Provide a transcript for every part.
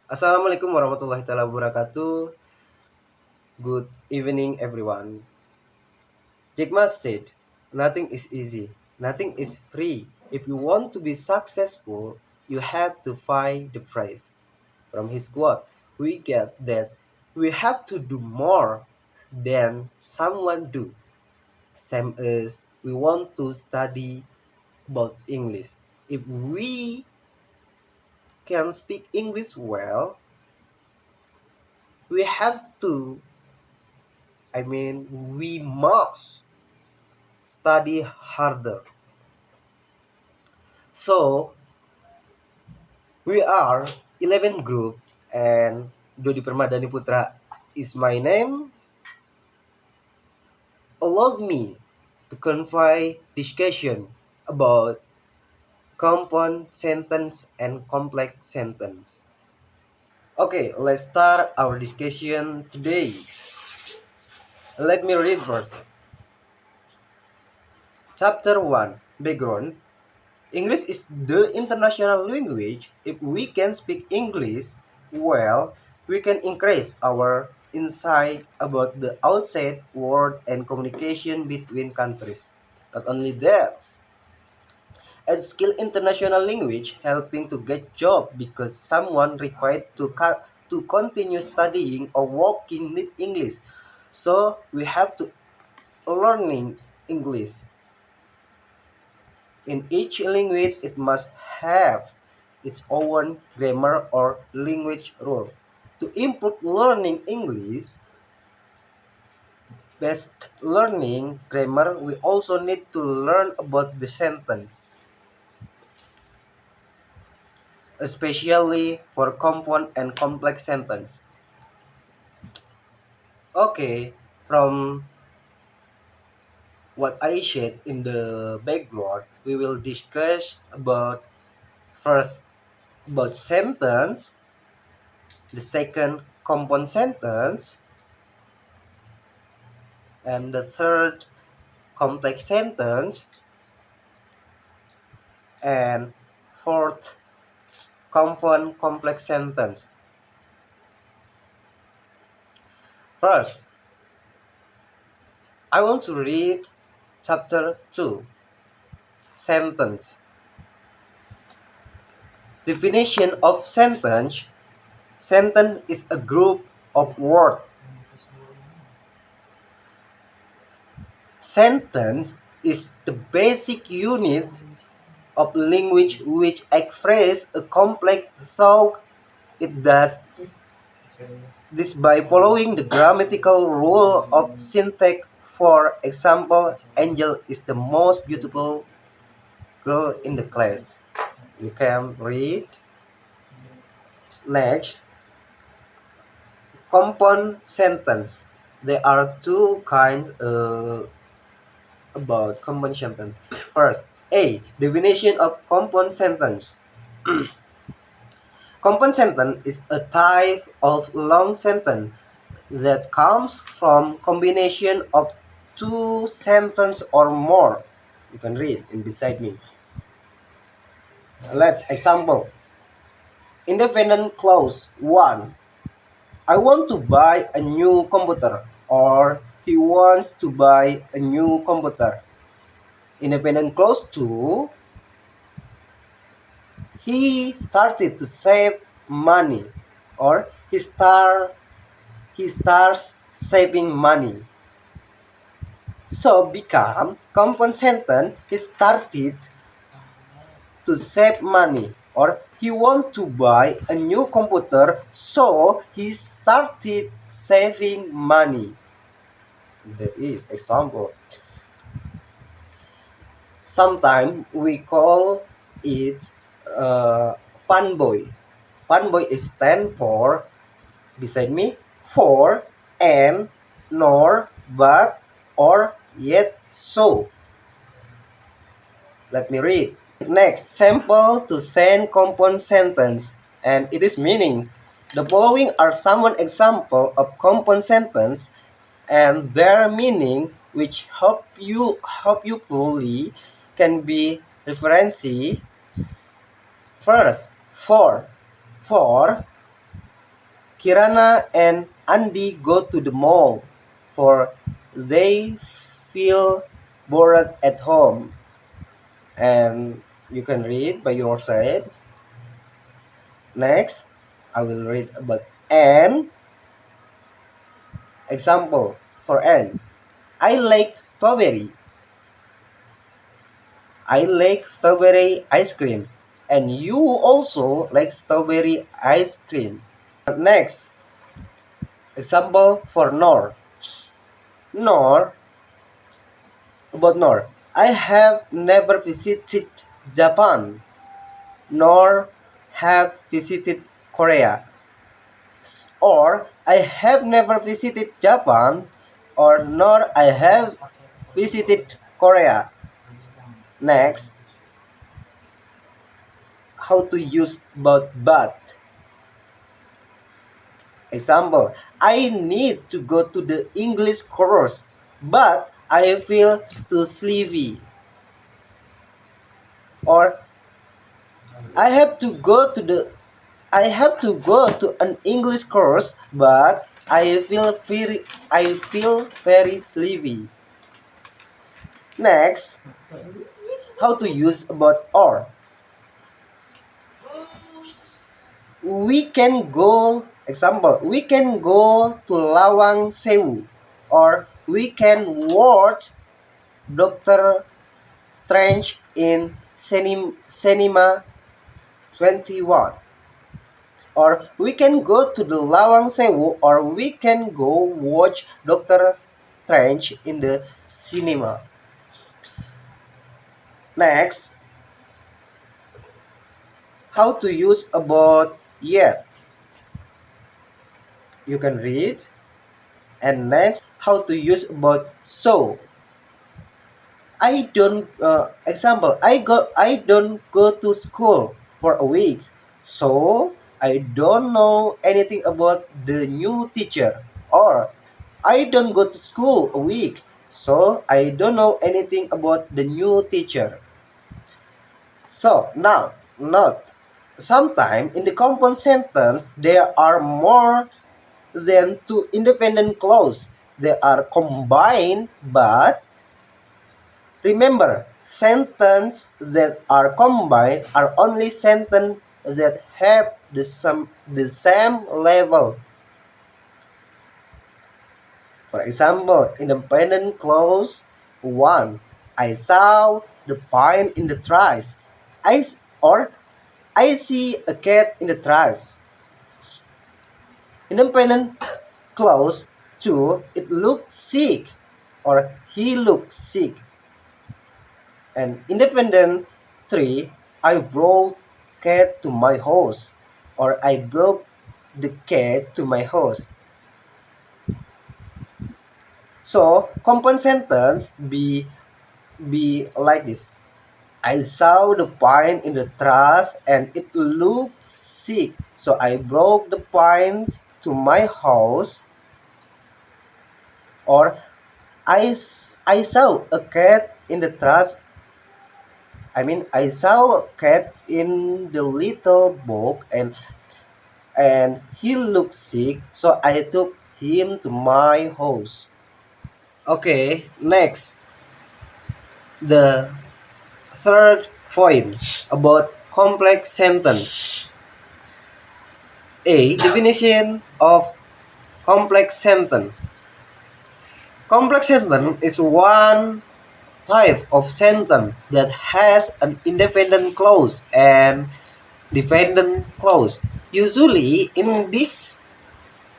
Assalamualaikum warahmatullahi taala wabarakatuh. Good evening, everyone. Jack Ma said, "Nothing is easy. Nothing is free. If you want to be successful, you have to find the price." From his quote, we get that we have to do more than someone do. Same as we want to study about English. If we can speak English well, we have to, we must study harder. So we are 11 group and Dodi Permadani Putra is my name. Allow me to convey discussion about compound sentence and complex sentence. Okay, let's start our discussion today. Let me read first. Chapter 1 Background. English is the international language. If we can speak English well, we can increase our insight about the outside world and communication between countries. Not only that, a skill international language helping to get job because someone required to continue studying or working with English. So we have to learning English. In each language, it must have its own grammar or language rule. To improve learning English, best learning grammar, we also need to learn about the sentence, especially for compound and complex sentence. Okay, from what I shared in the background, we will discuss about first about sentence, the second compound sentence, and the third complex sentence, and fourth compound complex sentence. First, I want to read chapter 2, sentence. Definition of sentence. Sentence is a group of words. Sentence is the basic unit of language which expresses a complex thought. It does this by following the grammatical rule of syntax. For example, Angel is the most beautiful girl in the class. You can read. Next, compound sentence. There are two kinds about compound sentence. First, A. Definition of compound sentence. Compound sentence is a type of long sentence that comes from combination of two sentences or more. You can read in beside me. Let's example. Independent clause 1. I want to buy a new computer, or he wants to buy a new computer. Independent clause 2. He started to save money, or he starts saving money. So become compound sentence. He started to save money, or he want to buy a new computer, so he started saving money. That is example. Sometimes we call it fun boy. Fun boy is stand for, beside me, for, and, nor, but, or, yet, so. Let me read. Next, sample to send compound sentence, and it is meaning. The following are some example of compound sentence and their meaning, which help you fully can be referency. First, for. For Kirana and Andy go to the mall for they feel bored at home. And you can read by yourself. Next, I will read about Anne. Example for Anne. I like strawberry. I like strawberry ice cream. And you also like strawberry ice cream. Next, example for Nor. Nor, about Nor. I have never visited Japan, nor have visited Korea. Or I have never visited Japan, or nor I have visited Korea. Next, how to use about but. Example, I need to go to the English course, but I feel too sleepy. Or I have to go to an English course, but I feel very sleepy. Next, how to use about or. We can go, example, we can go to Lawang Sewu, or we can watch Doctor Strange in Cinema 21. Or we can go to the Lawang Sewu, or we can go watch Doctor Strange in the cinema. Next, how to use about yet. You can read. And next, how to use about so. I don't go to school for a week, so I don't know anything about the new teacher. Or I don't go to school a week, so I don't know anything about the new teacher. So now, note. Sometimes in the compound sentence there are more than two independent clauses. They are combined, but remember, sentences that are combined are only sentences that have the same level. For example, independent clause 1. I saw the pine in the trash. Or I see a cat in the trash. Independent clause 2. It looked sick, or he looked sick. And independent 3. I brought cat to my house, or I brought the cat to my house. So compound sentence be like this. I saw the pine in the trash and it looked sick, so I brought the pine to my house. Or I saw a cat in the trash. I saw a cat in the little book and he looked sick, so I took him to my house. Okay, next, the third point about complex sentence. A. Definition of complex sentence. Complex sentence is one type of sentence that has an independent clause and dependent clause. Usually, in this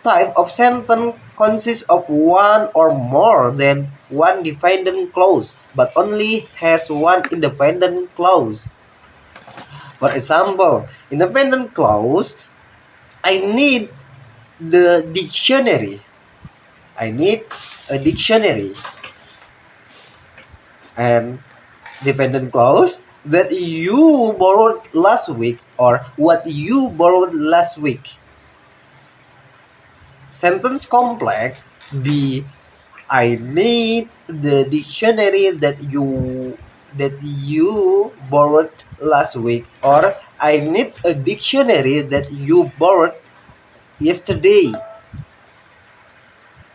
type of sentence consists of one or more than one dependent clause, but only has one independent clause. For example, independent clause, I need the dictionary. I need a dictionary. And dependent clause, that you borrowed last week, or what you borrowed last week. Sentence complex, B. I need the dictionary that you borrowed last week, or I need a dictionary that you borrowed Yesterday,